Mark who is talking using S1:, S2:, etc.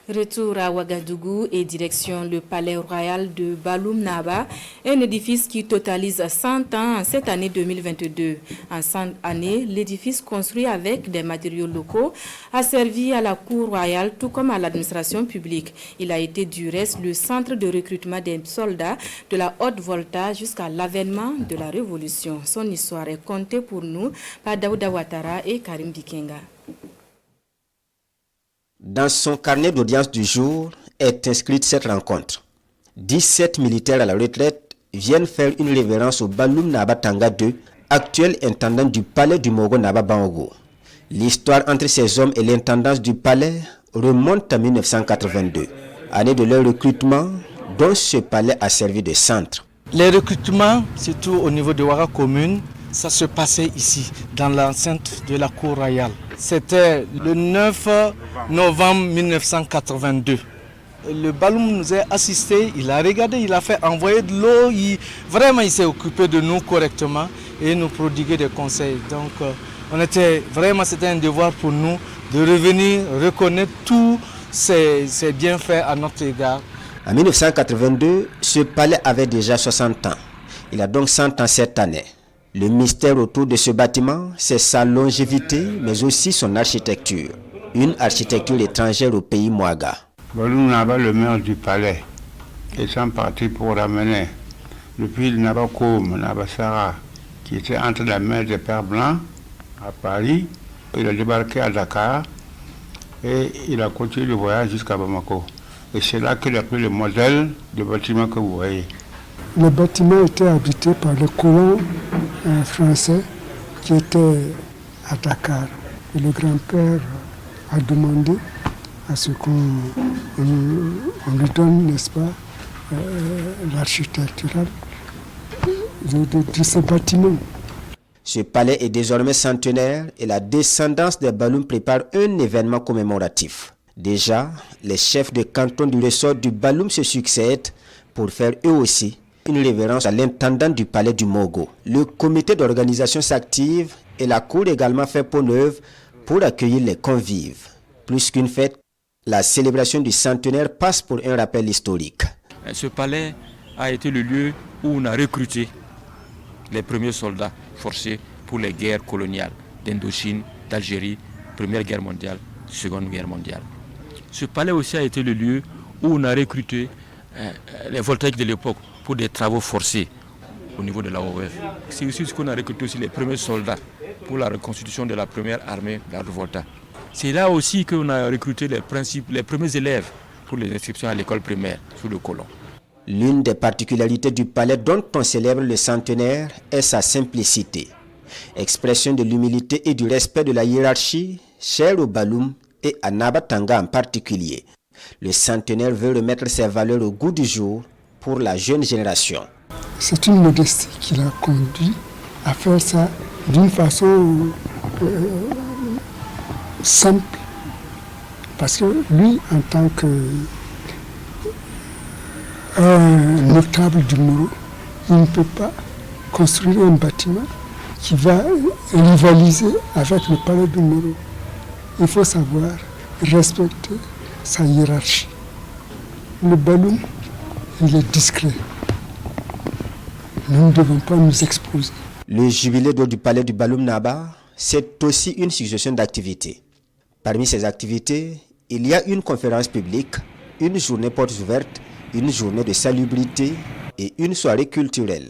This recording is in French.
S1: Retour à Ouagadougou et direction le palais royal de Baloum Naba, un édifice qui totalise 100 ans en cette année 2022. En 100 années, l'édifice construit avec des matériaux locaux a servi à la cour royale tout comme à l'administration publique. Il a été du reste le centre de recrutement des soldats de la haute volta jusqu'à l'avènement de la révolution. Son histoire est contée pour nous par Daouda Ouattara et Karim Dikenga.
S2: Dans son carnet d'audience du jour est inscrite cette rencontre. 17 militaires à la retraite viennent faire une révérence au Baloum Naba Tanga II, actuel intendant du palais du Mogo Naba Bango. L'histoire entre ces hommes et l'intendance du palais remonte à 1982, année de leur recrutement dont ce palais a servi de centre.
S3: Les recrutements, surtout au niveau de Ouaga commune, ça se passait ici, dans l'enceinte de la cour royale. C'était le 9 novembre 1982. Le Baloum nous a assistés, il a regardé, il a fait envoyer de l'eau. Vraiment, il s'est occupé de nous correctement et nous prodiguer des conseils. Donc, c'était un devoir pour nous de revenir reconnaître tous ces bienfaits à notre égard.
S2: En 1982, ce palais avait déjà 60 ans. Il a donc 100 ans cette année. Le mystère autour de ce bâtiment, c'est sa longévité, mais aussi son architecture. Une architecture étrangère au pays Mouaga.
S4: Baloum Naba, le maire du palais, étant parti pour ramener depuis le Naba Koum, Naba Sarah, qui était entre la mer des Pères Blancs à Paris. Il a débarqué à Dakar et il a continué le voyage jusqu'à Bamako. Et c'est là qu'il a pris le modèle du bâtiment que vous voyez.
S5: Le bâtiment était habité par les colons français qui étaient à Dakar. Et le grand-père a demandé à ce qu'on lui donne, n'est-ce pas, l'architectural de ce bâtiment.
S2: Ce palais est désormais centenaire et la descendance des Baloum prépare un événement commémoratif. Déjà, les chefs de canton du ressort du Baloum se succèdent pour faire eux aussi une révérence à l'intendant du palais du Mogo. Le comité d'organisation s'active et la cour également fait peau neuve pour accueillir les convives. Plus qu'une fête, la célébration du centenaire passe pour un rappel historique.
S6: Ce palais a été le lieu où on a recruté les premiers soldats forcés pour les guerres coloniales d'Indochine, d'Algérie, Première Guerre mondiale, Seconde Guerre mondiale. Ce palais aussi a été le lieu où on a recruté les voltaïques de l'époque pour des travaux forcés au niveau de la OEF. C'est aussi ce qu'on a recruté aussi les premiers soldats pour la reconstitution de la première armée de la Revolta. C'est là aussi qu'on a recruté les premiers élèves pour les inscriptions à l'école primaire sous le colon.
S2: L'une des particularités du palais dont on célèbre le centenaire est sa simplicité. Expression de l'humilité et du respect de la hiérarchie, chère au Baloum et à Naba Tanga en particulier. Le centenaire veut remettre ses valeurs au goût du jour pour la jeune génération.
S5: C'est une modestie qui l'a conduit à faire ça d'une façon simple. Parce que lui, en tant que notable du Moro, il ne peut pas construire un bâtiment qui va rivaliser avec le palais du Moro. Il faut savoir respecter sa hiérarchie. Le Baloum, il est discret. Nous ne devons pas nous exposer.
S2: Le jubilé d'or du palais du Baloum Naba, c'est aussi une succession d'activités. Parmi ces activités, il y a une conférence publique, une journée portes ouvertes, une journée de salubrité et une soirée culturelle.